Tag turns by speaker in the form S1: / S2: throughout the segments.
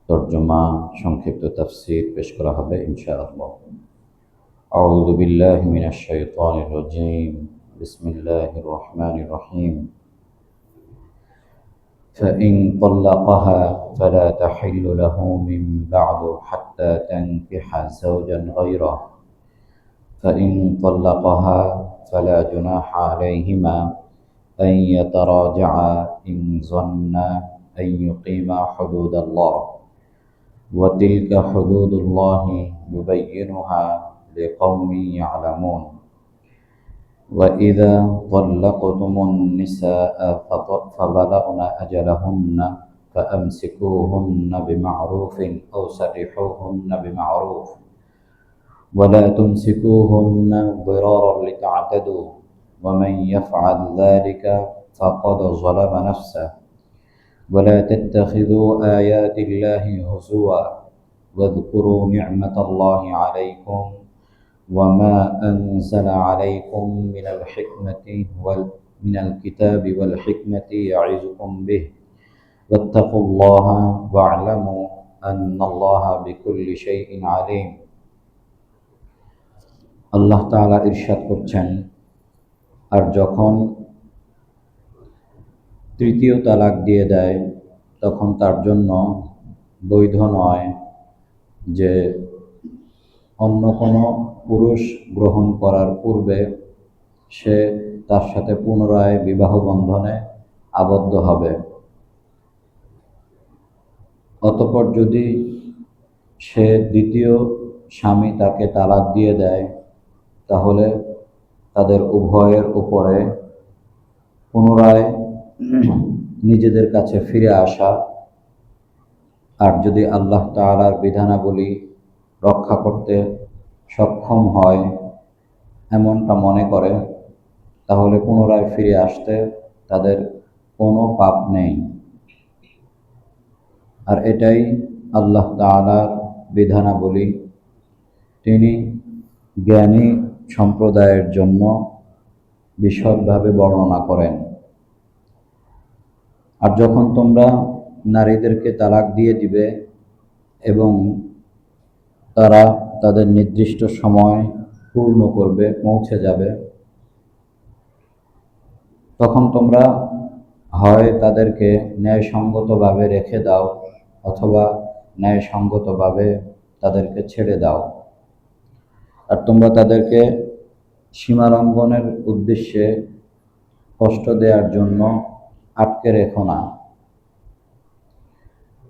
S1: তরজমা সংক্ষিপ্ত তাফসীর পেশ করা হবে ইনশাআল্লাহ। আউযু বিল্লাহি মিনাশ শাইতানির রাজীম। বিসমিল্লাহির রহমানির রহিম। فإن طلقها فلا تحل له من بعد حتى تنكح زوجا غيره فإن طلقها فلا جناح عليهما أن يتراجعا إن ظنا أن يقيما حدود الله وتلك حدود الله يبينها لقوم يعلمون وإذا طلقتم النساء فبلغن أجلهن فأمسكوهن بمعروف أو سرحوهن بمعروف ولا تمسكوهن ضرارا لتعتدوا ومن يفعل ذلك فقد ظلم نفسه ولا تتخذوا آيات الله هزوا واذكروا نعمة الله عليكم وما أنزل عليكم من الكتاب والحكمة يعظكم به واتقوا الله واعلموا أن الله بكل شيء عليم। আল্লাহ তাআলা ইরশাদ করছেন, আর যখন তৃতীয় তালাক দিয়ে দেয় তখন তার জন্য বৈধ নয় যে অন্য কোনো পুরুষ গ্রহণ করার পূর্বে সে তার সাথে পুনরায় বিবাহ বন্ধনে আবদ্ধ হবে। অতঃপর যদি সে দ্বিতীয় স্বামী তাকে তালাক দিয়ে দেয় তাহলে তাদের উভয়ের উপরে পুনরায় নিজেদের কাছে ফিরে আসা, আর যদি আল্লাহ তাআলার বিধানাবলী রক্ষা করতে সক্ষম হয় এমনটা মনে করে তাহলে পুনরায় ফিরে আসতে তাদের কোনো পাপ নেই। আর এটাই আল্লাহ তাআলার বিধানাবলী। তিনি জ্ঞানী সম্প্রদায়ের জন্য বিশদভাবে বর্ণনা করেন। আর যখন তোমরা নারীদেরকে তালাক দিয়ে দিবে এবং তারা তাদের নির্দিষ্ট সময় পূর্ণ করবে, পৌঁছে যাবে, তখন তোমরা হয় তাদেরকে ন্যায়সঙ্গতভাবে রেখে দাও অথবা ন্যায়সঙ্গতভাবে তাদেরকে ছেড়ে দাও। আর তোমরা তাদেরকে সীমালঙ্ঘনের উদ্দেশ্যে কষ্ট দেওয়ার জন্য আটকে রেখো না।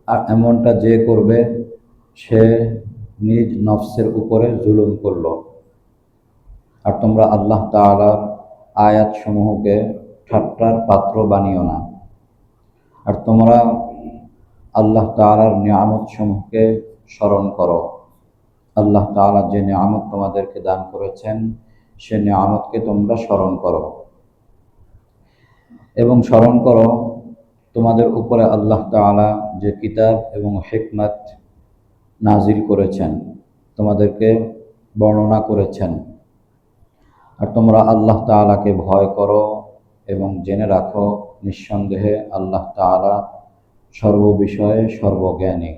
S1: আর এমনটা যে করবে সে নিজ নফসের উপরে জুলুম করল। আর তোমরা আল্লাহ তাআলার আয়াতসমূহকে ঠাট্টার পাত্র বানিও না। আর তোমরা আল্লাহ তাআলার নিয়ামতসমূহকে স্মরণ করো। আল্লাহ তাআলা যে নিয়ামত তোমাদেরকে দান করেছেন সে নিয়ামতকে তোমরা স্মরণ করো এবং স্মরণ করো তোমাদের উপরে আল্লাহ তাআলা যে কিতাব এবং হিকমত নাজিল করেছেন, তোমাদেরকে বর্ণনা করেছেন। আর তোমরা আল্লাহ তাআলাকে ভয় করো এবং জেনে রাখো নিঃসন্দেহে আল্লাহ তাআলা সর্ববিষয়ে সর্বজ্ঞানী।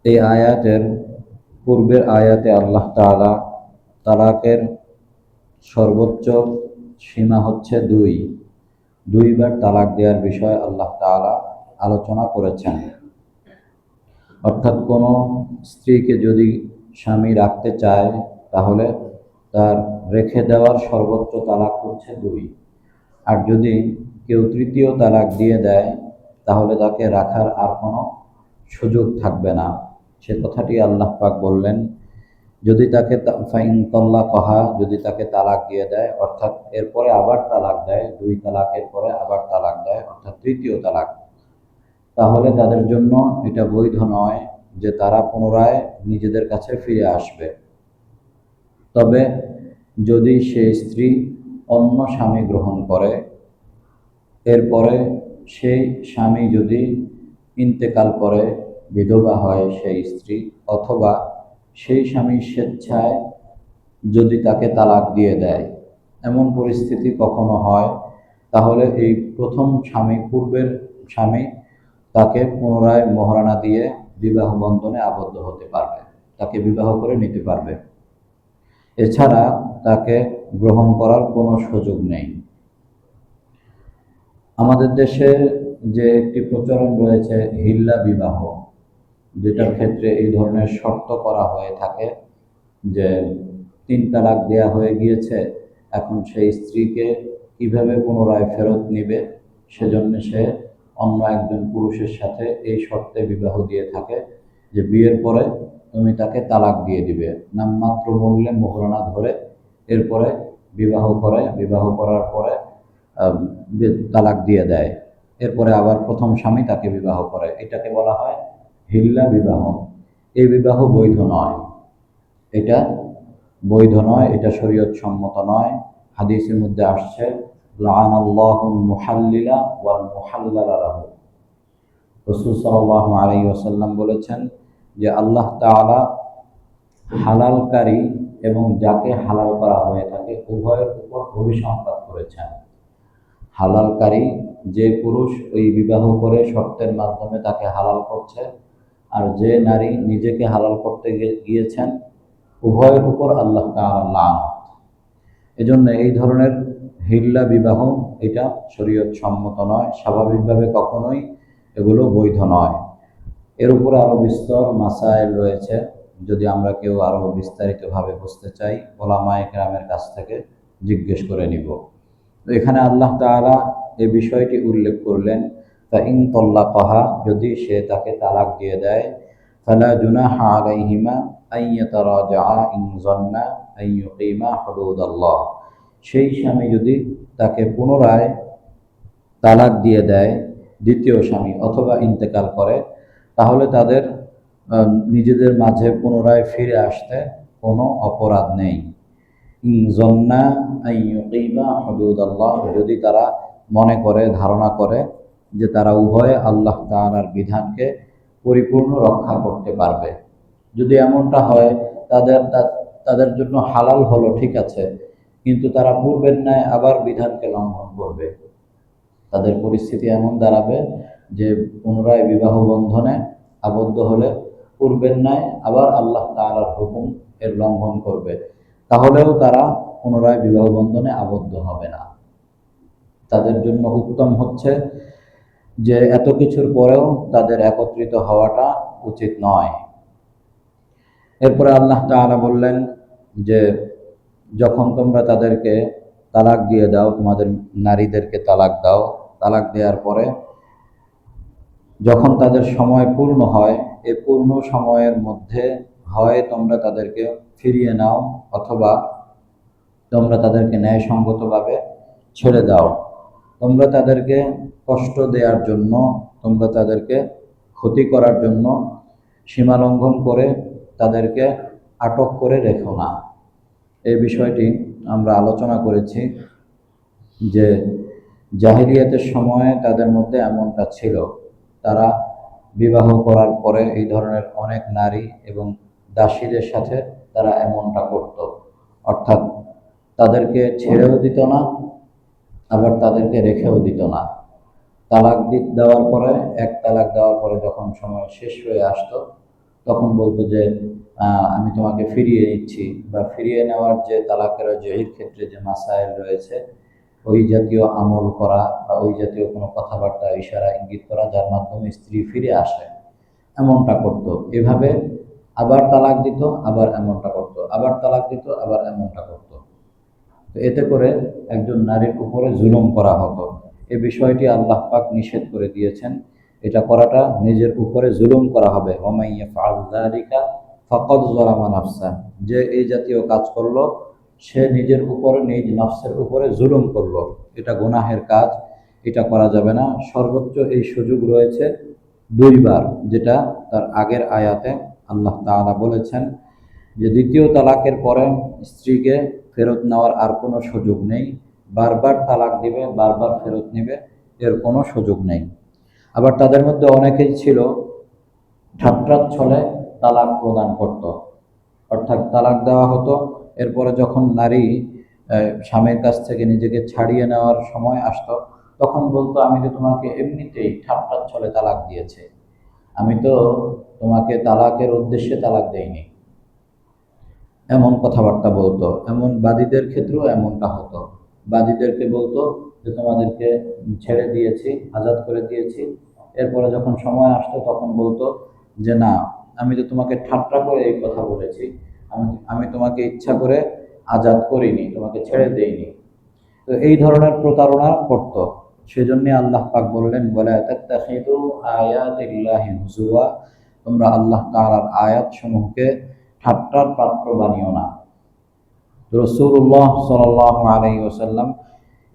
S1: এই আয়াতের পূর্বের আয়াতে আল্লাহ তাআলা তালাকের সর্বোচ্চ সীমা হচ্ছে দুইবার তালাক দেওয়ার বিষয়ে আল্লাহ তাআলা আলোচনা করেছেন। অর্থাৎ কোনো স্ত্রীকে যদি স্বামী রাখতে চায় তাহলে তার রেখে দেওয়ার সর্বোচ্চ তালাক হচ্ছে 2। আর যদি কেউ তৃতীয় তালাক দিয়ে দেয় তাহলে তাকে রাখার আর কোনো সুযোগ থাকবে না। সে কথাটি আল্লাহ পাক বললেন, যদি তাকে ফাইন তাল্লাকাহা, যদি তাকে তালাক দিয়ে দেয় অর্থাৎ এরপরে আবার তালাক দেয়, 2 তালাকের পরে আবার তালাক দেয় অর্থাৎ তৃতীয় তালাক, তাহলে তাদের জন্য এটা বৈধ নয় যে তারা পুনরায় নিজেদের কাছে ফিরে আসবে। তবে যদি সেই স্ত্রী অন্য স্বামী গ্রহণ করে, এরপরে সেই স্বামী যদি ইন্তেকাল করে, বিধবা হয় সেই স্ত্রী, অথবা সেই স্বামী স্বেচ্ছায় যদি তাকে তালাক দিয়ে দেয়, এমন পরিস্থিতি কখনো হয়, তাহলে এই প্রথম স্বামী, পূর্বের স্বামী তাকে পুনরায় মোহরানা দিয়ে বিবাহ বন্ধনে আবদ্ধ হতে পারবে, তাকে বিবাহ করে নিতে পারবে। এছাড়া তাকে গ্রহণ করার কোনো সুযোগ নেই। আমাদের দেশে যে একটি প্রচলন রয়েছে হিল্লা বিবাহ, যেটার ক্ষেত্রে এই ধরনের শর্ত করা হয়ে থাকে যে 3 তালাক দেয়া হয়ে গিয়েছে, এখন সেই স্ত্রীকে কিভাবে পুনরায় ফেরত নিবে, সেজন্য সে অন্য একজন পুরুষের সাথে এই শর্তে বিবাহ দিয়ে থাকে যে বিয়ের পরে তুমি তাকে তালাক দিয়ে দিবে, নামমাত্র মূল্যে মোহরানা ধরে এরপরে বিবাহ করে, বিবাহ করার পরে তালাক দিয়ে দেয়, এরপরে আবার প্রথম স্বামী তাকে বিবাহ করে। এটাকে বলা হয় হিল্লা বিবাহ। এই বিবাহ বৈধ নয়, এটা বৈধ নয়, এটা শরীয়ত সম্মত নয়। হাদিসের মধ্যে আসছে লাআনাল্লাহুল মুহাল্লিলা ওয়াল মুহাল্লালা লাহু। রাসূল সাল্লাল্লাহু আলাইহি ওয়াসাল্লাম বলেছেন যে আল্লাহ তাআলা হালালকারী এবং যাকে হালাল করা হয়ে থাকে উভয়ের উপর অভিসম্পাত করেছেন। হালালকারী যে পুরুষ ওই বিবাহ করে শর্তের মাধ্যমে তাকে হালাল করছে, আর যে নারী নিজেকে হালাল করতে গিয়েছেন, উভয়ের উপর আল্লাহ তাআলা লানত। এজন্য এই ধরনের হিল্লা বিবাহ এটা শরীয়ত সম্মত নয়, স্বাভাবিকভাবে কখনোই এগুলো বৈধ নয়। এর উপরে আরো বিস্তর মাসাইল রয়েছে, যদি আমরা কেউ আরো বিস্তারিতভাবে বুঝতে চাই ওলামায়ে কেরামের কাছ থেকে জিজ্ঞেস করে নিব। তো এখানে আল্লাহ তাআলা এই বিষয়টি উল্লেখ করলেন, ফাইন তাল্লাকাহা, যদি সে তাকে তালাক দিয়ে দেয়, ফালা জুনাহা আলাইহিমা আন ইয়াতারাজাআ ইন যান্না আন ইউকিমা হুদুদাল্লাহ। সেই স্বামী যদি তাকে পুনরায় তালাক দিয়ে দেয়, দ্বিতীয় স্বামী, অথবা ইন্তেকাল করে, তাহলে তাদের নিজেদের মাঝে পুনরায় ফিরে আসতে কোনো অপরাধ নেই। ইন যান্না আন ইউকিমা হুদুদাল্লাহ, যদি তারা মনে করে, ধারণা করে যে তারা উভয়ে আল্লাহ তাআলার বিধানকে পরিপূর্ণ রক্ষা করতে পারবে। যদি এমনটা হয় তাদের জন্য হালাল হলো, ঠিক আছে, কিন্তু তারা পূর্বের ন্যায় আবার বিধানকে লঙ্ঘন করবে, তাদের পরিস্থিতি এমন দাঁড়াবে যে পুনরায় বিবাহ বন্ধনে আবদ্ধ হলে পূর্বের ন্যায় আবার আল্লাহ তাআলার হুকুম এর লঙ্ঘন করবে, তাহলেও তারা পুনরায় বিবাহ বন্ধনে আবদ্ধ হবে না। তাদের জন্য উত্তম হচ্ছে যে এত কিছুর পরেও তাদের একত্রিত হওয়াটা উচিত নয়। এরপরে আল্লাহ তাআলা বললেন যে যখন তোমরা তাদেরকে তালাক দিয়ে দাও, তোমাদের নারীদেরকে তালাক দাও, তালাক দেওয়ার পরে যখন তাদের সময় পূর্ণ হয়, এই পূর্ণ সময়ের মধ্যে হয় তোমরা তাদেরকে ফিরিয়ে নাও, অথবা তোমরা তাদেরকে ন্যায়সঙ্গতভাবে ছেড়ে দাও। তোমরা তাদেরকে কষ্ট দেওয়ার জন্য, তোমরা তাদেরকে ক্ষতি করার জন্য সীমা লঙ্ঘন করে তাদেরকে আটক করে রেখো না। এই বিষয়টি আমরা আলোচনা করেছি যে জাহিলিয়াতের সময়ে তাদের মধ্যে এমনটা ছিল, তারা বিবাহ করার পরে এই ধরনের অনেক নারী এবং দাসীদের সাথে তারা এমনটা করত, অর্থাৎ তাদেরকে ছেড়েও দিত না, আবার তাদেরকে রেখেও দিত না। তালাক দেওয়ার পরে, এক তালাক দেওয়ার পরে যখন সময় শেষ হয়ে আসতো, তখন বলতো যে আমি তোমাকে ফিরিয়ে নিচ্ছি, বা ফিরিয়ে নেওয়ার যে তালাকের জহির ক্ষেত্রে যে মাসাইল রয়েছে, ওই জাতীয় আমল করা বা ওই জাতীয় কোনো কথাবার্তা, ইশারা, ইঙ্গিত করা যার মাধ্যমে স্ত্রী ফিরে আসে, এমনটা করত। এভাবে আবার তালাক দিত, আবার এমনটা করত, আবার তালাক দিত, আবার এমনটা করত। তো এতে করে একজন নারীর উপরে জুলুম করা হতো। এই বিষয়টি আল্লাহ পাক নিষেধ করে দিয়েছেন, এটা করাটা নিজের উপরে জুলুম করা হবে। ওয়া ইয়াফআল যালিকা ফাকাদ যালামা নাফসা, যে এই জাতীয় কাজ করলো সে নিজের উপরে, নিজ নফসের উপরে জুলুম করলো, এটা গুনাহের কাজ, এটা করা যাবে না। সর্বোচ্চ এই সুযোগ রয়েছে 2 বার, যেটা তার আগের আয়াতে আল্লাহ তাআলা বলেছেন যে দ্বিতীয় তালাকের পরে স্ত্রীকে ফেরত নেওয়ার আর কোনো সুযোগ নেই, বারবার তালাক দিবে, বারবার ফেরত নেবে, এর কোনো সুযোগ নেই। আবার তাদের মধ্যে অনেকেই ছিল ঠাট্টার ছলে তালাক প্রদান করত, অর্থাৎ তালাক দেওয়া হতো, এরপরে যখন নারী স্বামীর কাছ থেকে নিজেকে ছাড়িয়ে নেওয়ার সময় আসতো, তখন বলতো, আমি তো তোমাকে এমনিতেই ঠাট্টার ছলে তালাক দিয়েছি, আমি তো তোমাকে তালাকের উদ্দেশ্যে তালাক দেইনি। এমন কথাবার্তা বলতো। এমন বাদীদের ক্ষেত্রেও এমনটা হতো। বাদীদেরকে বলতো যে তোমাদেরকে ছেড়ে দিয়েছি, আজাদ করে দিয়েছি। এরপরে যখন সময় আসতো তখন বলতো যে না, আমি তো তোমাকে ঠাট্টা করে এই কথা বলেছি, আমি আমি তোমাকে ইচ্ছা করে আজাদ করিনি, তোমাকে ছেড়ে দেইনি। তো এই ধরনের প্রতারণা করত। সেজন্য আল্লাহ পাক বললেন, ওয়ালা তাত্তাখিযু আয়াতিল্লাহি হুজুয়া, তোমরা আল্লাহ তাআলার আয়াত সমূহকে ঠাট্টার পাত্র বানিও না। রাসূলুল্লাহ সাল্লাল্লাহু আলাইহি ওয়াসাল্লাম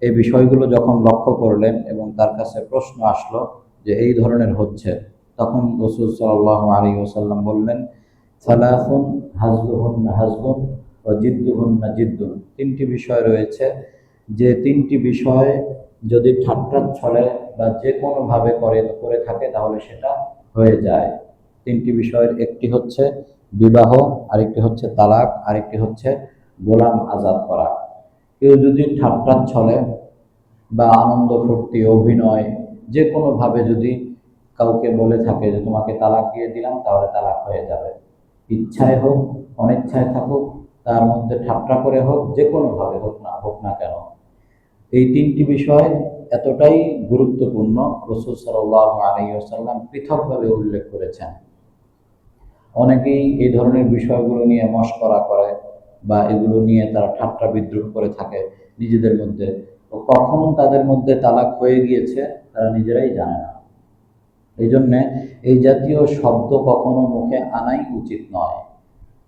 S1: এই বিষয়গুলো যখন লক্ষ্য করলেন এবং তার কাছে প্রশ্ন আসলো যে এই ধরনের হচ্ছে, তখন রাসূল সাল্লাল্লাহু আলাইহি ওয়াসাল্লাম বললেন, সালাসুন হাজলুহুন্না হাজলুন ওয়া জিদ্দুহুন্না জিদ্দুন, তিনটি বিষয় রয়েছে, যে তিনটি বিষয় যদি ঠাট্টার ছলে বা যে কোনোভাবে করে থাকে তাহলে সেটা হয়ে যায়। তিনটি বিষয়ের একটি হচ্ছে বিবাহ, আরেকটি হচ্ছে তালাক, আরেকটি হচ্ছে গোলাম আজাদ করা। কেউ যদি ঠাট্টার ছলে বা আনন্দ ফুর্তি অভিনয় যে কোনোভাবে যদি কাউকে বলে থাকে যে তোমাকে তালাক দিয়ে দিলাম, তাহলে তালাক হয়ে যাবে। ইচ্ছায় হোক অনিচ্ছায় থাকুক, তার মধ্যে ঠাট্টা করে হোক, যে কোনোভাবে হোক না কেন, এই তিনটি বিষয় এতটাই গুরুত্বপূর্ণ, রাসূল সাল্লাল্লাহু আলাইহি ওয়াসাল্লাম পৃথকভাবে উল্লেখ করেছেন। অনেকেই এই ধরনের বিষয়গুলো নিয়ে মশকরা করে বা এগুলো নিয়ে তারা ঠাট্টা বিদ্রুপ করে থাকে নিজেদের মধ্যে। তো কখন তাদের মধ্যে তালাক হয়ে গিয়েছে তারা নিজেরাই জানে না। এই জন্যে এই জাতীয় শব্দ কখনো মুখে আনাই উচিত নয়।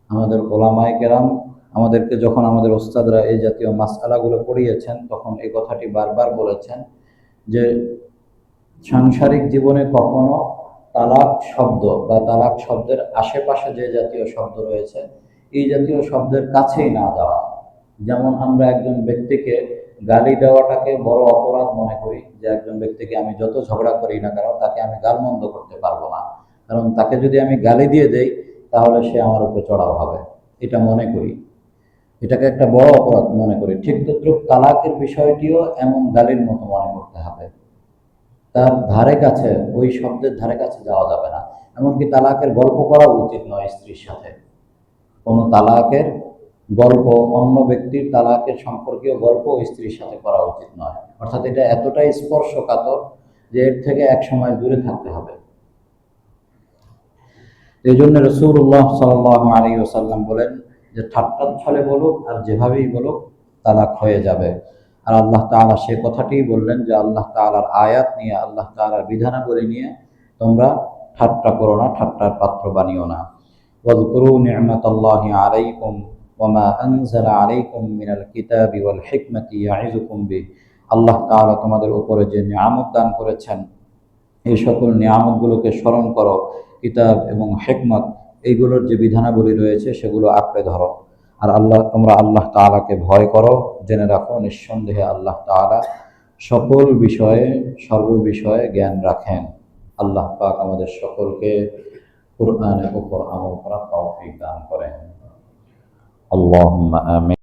S1: আমাদের ওলামায়ে কেরাম আমাদেরকে যখন আমাদের ওস্তাদরা এই জাতীয় মাসআলাগুলো পড়িয়েছেন তখন এই কথাটি বারবার বলেছেন যে সাংসারিক জীবনে কখনো তালাক শব্দ বা তালাক শব্দের আশেপাশে যে জাতীয় শব্দ রয়েছে এই জাতীয় শব্দের কাছেই না যাওয়া। যেমন আমরা একজন ব্যক্তিকে গালি দেওয়াটাকে বড় অপরাধ মনে করি, যে একজন ব্যক্তিকে আমি যত ঝগড়া করি না কেন তাকে আমি গালমন্দ করতে পারবো না, কারণ তাকে যদি আমি গালি দিয়ে দেই তাহলে সে আমার উপরে চড়াও হবে, এটা মনে করি, এটাকে একটা বড় অপরাধ মনে করি। ঠিক তদ্রুপ তালাকের বিষয়টিও এমন গালির মতো মনে করতে হবে। তার ধারে কাছে, ওই শব্দের ধারে কাছে যাওয়া যাবে না। এমনকি তালাকের গল্প করা উচিত নয় স্ত্রীর সাথে। কোনো তালাকের গল্প, অন্য ব্যক্তির তালাকের সম্পর্কীয় গল্প স্ত্রীর সাথে করা উচিত নয়। অর্থাৎ এটা এতটাই স্পর্শকাতর যে এর থেকে এক সময় দূরে থাকতে হবে। এই জন্য রাসূলুল্লাহ সাল্লাল্লাহু আলাইহি ওয়াসাল্লাম বলেন যে ঠাট্টার ছলে বলুক আর যেভাবেই বলুক তালাক হয়ে যাবে। আর আল্লাহ তাআলা সে কথাটিই বললেন যে আল্লাহ তাআলার আয়াত নিয়ে, আল্লাহ তাআলার বিধানাবলী নিয়ে তোমরা ঠাট্টা করো না, ঠাট্টার পাত্র বানিও না। ওয়াযকুরু নি'মাতাল্লাহি আলাইকুম ওয়া মা আনজালা আলাইকুম মিনাল কিতাবি ওয়াল হিকমাতি ইয়া'iযুকুম বিহি, আল্লাহ তাআলা তোমাদের উপরে যে নিয়ামত দান করেছেন এই সকল নিয়ামতগুলোকে স্মরণ করো, কিতাব এবং হিকমত এইগুলোর যে বিধানাবলী রয়েছে সেগুলো আঁকড়ে ধরো। আর তোমরা আল্লাহ তাআলাকে ভয় করো, জেনে রাখো নিঃসন্দেহে আল্লাহ তাআলা সকল বিষয়ে সর্ববিষয়ে জ্ঞান রাখেন। আল্লাহ পাক আমাদের সকলকে কুরআনের উপর আমল করা তৌফিক দান করেন। আল্লাহুম্মা আমিন।